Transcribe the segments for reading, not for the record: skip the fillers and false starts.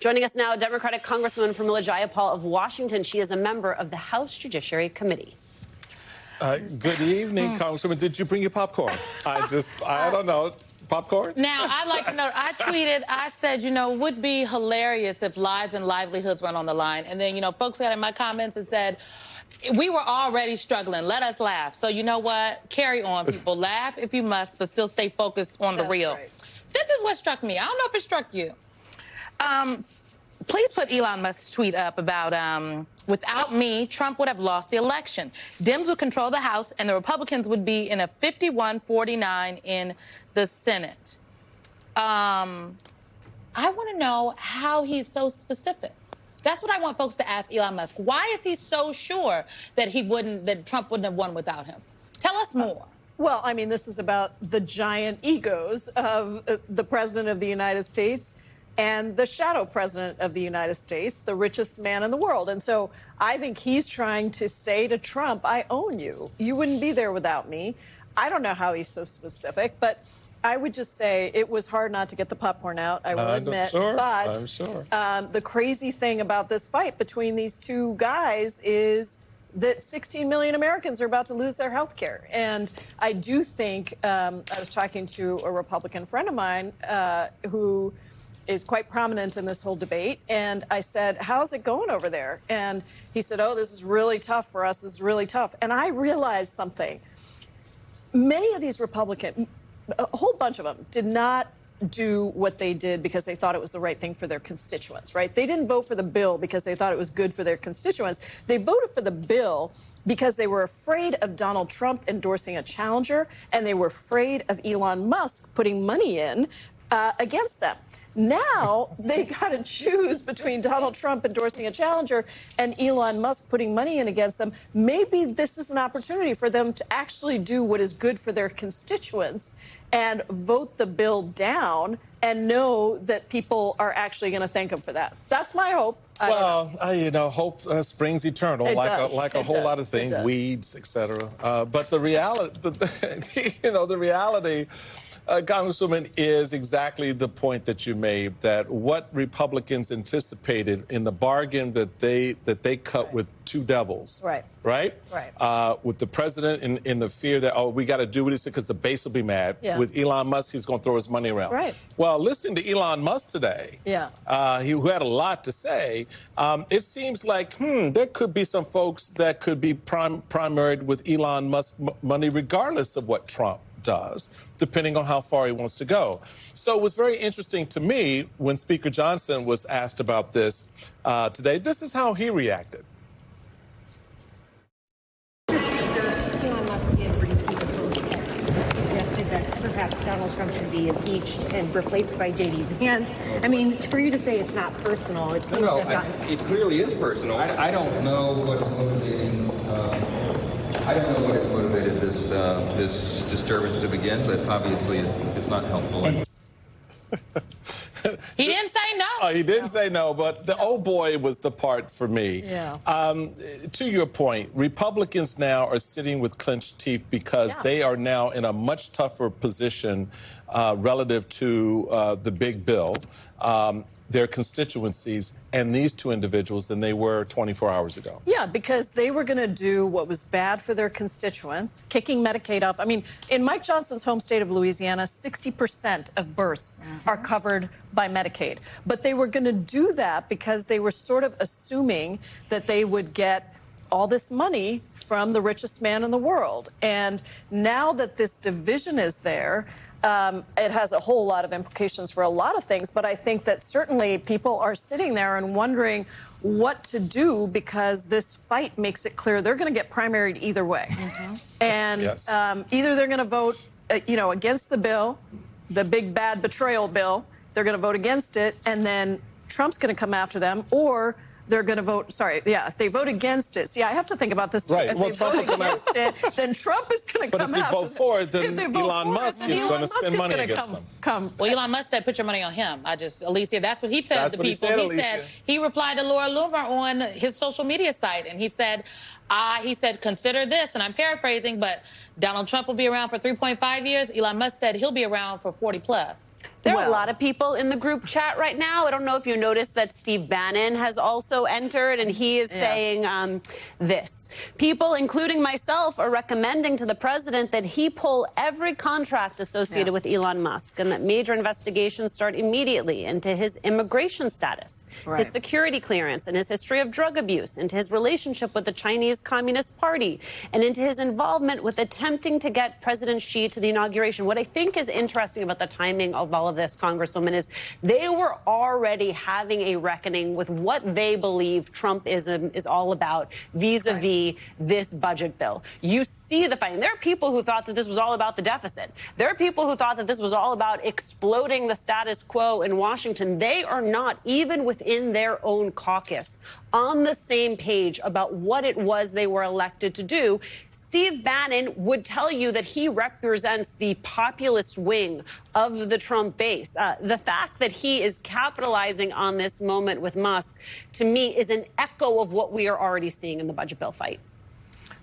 Joining us now, Democratic Congresswoman Pramila Jayapal of Washington. She is a member of the House Judiciary Committee. Good evening, Congresswoman. Did you bring your popcorn? I don't know. Popcorn? Now, I'd like to know, I tweeted, I said, you know, would be hilarious if lives and livelihoods went on the line. And then, you know, folks got in my comments and said, we were already struggling. Let us laugh. So you know what? Carry on, people. Laugh if you must, but still stay focused on the real. Right. This is what struck me. I don't know if it struck you. Please put Elon Musk's tweet up about, without me, Trump would have lost the election. Dems would control the House, and the Republicans would be in a 51-49 in the Senate. I want to know how he's so specific. That's what I want folks to ask Elon Musk. Why is he so sure that Trump wouldn't have won without him? Tell us more. Well, I mean, this is about the giant egos of the president of the United States and the shadow president of the United States, the richest man in the world. And so I think he's trying to say to Trump, I own you. You wouldn't be there without me. I don't know how he's so specific, but I would just say it was hard not to get the popcorn out, I will admit. But I'm sure. The crazy thing about this fight between these two guys is that 16 million Americans are about to lose their health care. And I do think, I was talking to a Republican friend of mine who is quite prominent in this whole debate. And I said, how's it going over there? And he said, oh, this is really tough for us. This is really tough. And I realized something. Many of these Republicans, a whole bunch of them, did not do what they did because they thought it was the right thing for their constituents, right? They didn't vote for the bill because they thought it was good for their constituents. They voted for the bill because they were afraid of Donald Trump endorsing a challenger, and they were afraid of Elon Musk putting money in against them. Now they got to choose between Donald Trump endorsing a challenger and Elon Musk putting money in against them. Maybe this is an opportunity for them to actually do what is good for their constituents and vote the bill down and know that people are actually going to thank them for that. That's my hope. Well, you know, hope springs eternal, like a whole lot of things, weeds, etc. But the reality, you know, the reality, Congresswoman, is exactly the point that you made, that what Republicans anticipated in the bargain that they cut with two devils, right? With the president in the fear that, oh, we got to do what he said because the base will be mad. With Elon Musk, he's going to throw his money around. Well, listening to Elon Musk today, who had a lot to say, it seems like, there could be some folks that could be primaried with Elon Musk money regardless of what Trump does, depending on how far he wants to go. So it was very interesting to me when Speaker Johnson was asked about this today. This is how he reacted. Elon Musk did briefly suggested that perhaps Donald Trump should be impeached and replaced by J.D. Vance. I mean, for you to say it's not personal, it seems to have gotten... It clearly is personal. I don't know what motivating... I don't know what motivated this disturbance to begin, but obviously it's not helpful. He didn't say no. Oh, he didn't say no, but the oh boy was the part for me. To your point, Republicans now are sitting with clenched teeth because they are now in a much tougher position relative to the big bill, their constituencies, and these two individuals than they were 24 hours ago. Yeah, because they were going to do what was bad for their constituents, kicking Medicaid off. I mean, in Mike Johnson's home state of Louisiana, 60% of births are covered by Medicaid. But they were going to do that because they were sort of assuming that they would get all this money from the richest man in the world. And now that this division is there, it has a whole lot of implications for a lot of things, but I think that certainly people are sitting there and wondering what to do because this fight makes it clear they're going to get primaried either way. And either they're going to vote, against the bill, the big bad betrayal bill, they're going to vote against it, and then Trump's going to come after them, or they're going to vote, if they vote against it. See, I have to think about this too. If they vote against it, then Trump is going to come out. But if they vote for it, then Elon Musk is going to spend money against them. Well, Elon Musk said, put your money on him. Alicia, that's what he tells the people. He said, he replied to Laura Loomer on his social media site, and he said, consider this, and I'm paraphrasing, but Donald Trump will be around for 3.5 years. Elon Musk said he'll be around for 40 plus. There are a lot of people in the group chat right now. I don't know if you noticed that Steve Bannon has also entered, and he is saying this. People, including myself, are recommending to the president that he pull every contract associated with Elon Musk and that major investigations start immediately into his immigration status, his security clearance, and his history of drug abuse, into his relationship with the Chinese Communist Party, and into his involvement with attempting to get President Xi to the inauguration. What I think is interesting about the timing of all of this, Congresswoman, is they were already having a reckoning with what they believe Trumpism is all about vis-a-vis this budget bill. You see the fighting. There are people who thought that this was all about the deficit. There are people who thought that this was all about exploding the status quo in Washington. They are not, even within their own caucus, on the same page about what it was they were elected to do. Steve Bannon would tell you that he represents the populist wing of the Trump base. The fact that he is capitalizing on this moment with Musk, to me, is an echo of what we are already seeing in the budget bill fight.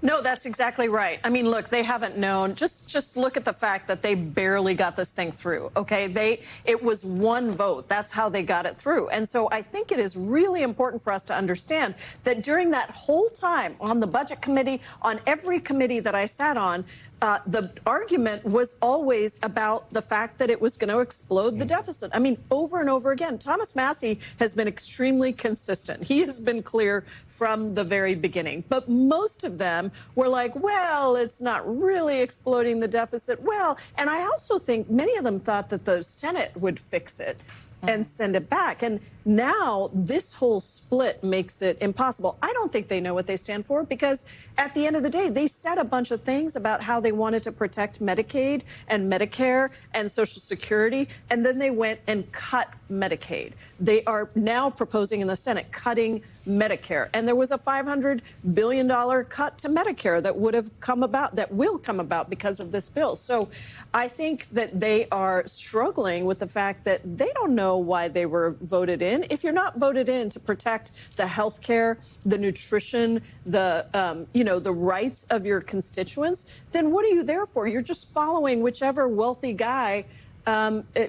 No, that's exactly right. I mean, look, they haven't known. Just look at the fact that they barely got this thing through. OK, it was one vote. That's how they got it through. And so I think it is really important for us to understand that during that whole time on the Budget Committee, on every committee that I sat on, the argument was always about the fact that it was going to explode the deficit. I mean, over and over again. Thomas Massie has been extremely consistent. He has been clear from the very beginning. But most of them were like, well, it's not really exploding the deficit. Well, and I also think many of them thought that the Senate would fix it and send it back. And now this whole split makes it impossible. I don't think they know what they stand for, because at the end of the day, they said a bunch of things about how they wanted to protect Medicaid and Medicare and Social Security, and then they went and cut Medicaid. They are now proposing in the Senate cutting Medicare. And there was a $500 billion cut to Medicare that would have come about, that will come about because of this bill. So I think that they are struggling with the fact that they don't know why they were voted in. If you're not voted in to protect the health care, the nutrition, the the rights of your constituents, then what are you there for? You're just following whichever wealthy guy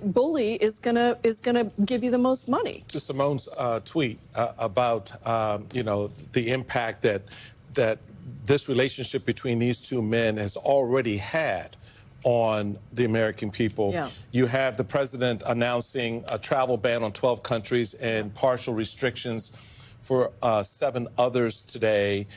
bully is gonna give you the most money. To Simone's tweet about the impact that this relationship between these two men has already had on the American people. Yeah. You have the president announcing a travel ban on 12 countries and partial restrictions for 7 others today.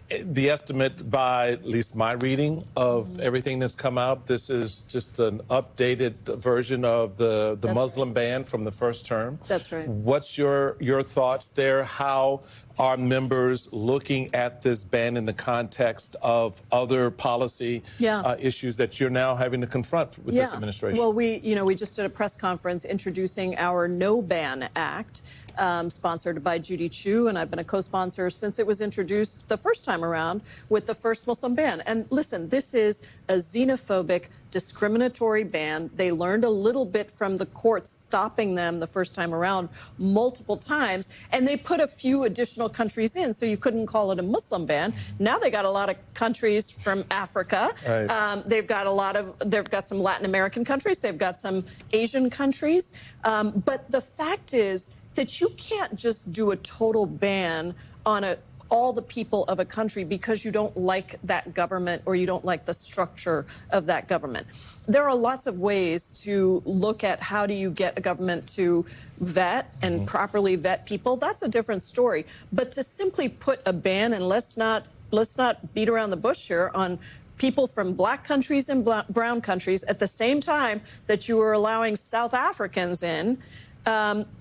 The estimate, by at least my reading of everything that's come out, this is just an updated version of the Muslim ban from the first term. That's right. What's your thoughts there? How are members looking at this ban in the context of other policy issues that you're now having to confront with this administration? Well, we just did a press conference introducing our No Ban Act, sponsored by Judy Chu, and I've been a co-sponsor since it was introduced the first time around with the first Muslim ban. And listen, this is a xenophobic, discriminatory ban. They learned a little bit from the courts stopping them the first time around multiple times, and they put a few additional countries in, so you couldn't call it a Muslim ban. Now they got a lot of countries from Africa. Right. They've got some Latin American countries. They've got some Asian countries. But the fact is that you can't just do a total ban on all the people of a country because you don't like that government or you don't like the structure of that government. There are lots of ways to look at how do you get a government to vet and properly vet people. That's a different story. But to simply put a ban, and let's not beat around the bush here, on people from black countries and brown countries at the same time that you are allowing South Africans in,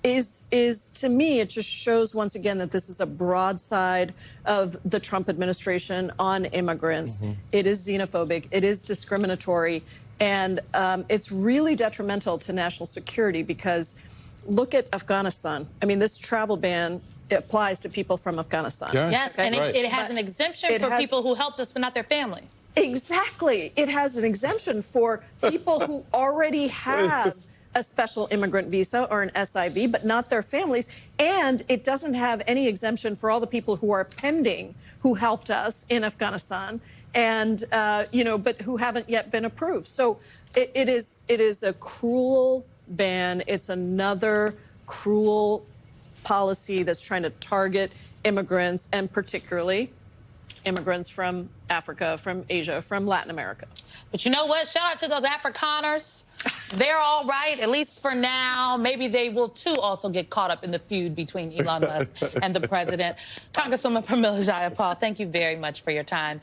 is to me, it just shows once again that this is a broadside of the Trump administration on immigrants. It is xenophobic. It is discriminatory. And it's really detrimental to national security, because look at Afghanistan. I mean, this travel ban applies to people from Afghanistan. Yeah. Yes, okay? And it has an exemption for people who helped us, but not their families. Exactly. It has an exemption for people who already have a special immigrant visa or an SIV, but not their families. And it doesn't have any exemption for all the people who are pending, who helped us in Afghanistan. and but who haven't yet been approved. So it is a cruel ban. It's another cruel policy that's trying to target immigrants, and particularly immigrants from Africa, from Asia, from Latin America. But you know what? Shout out to those Afrikaners. They're all right, at least for now. Maybe they will, too, also get caught up in the feud between Elon Musk and the president. Congresswoman Pramila Jayapal, thank you very much for your time.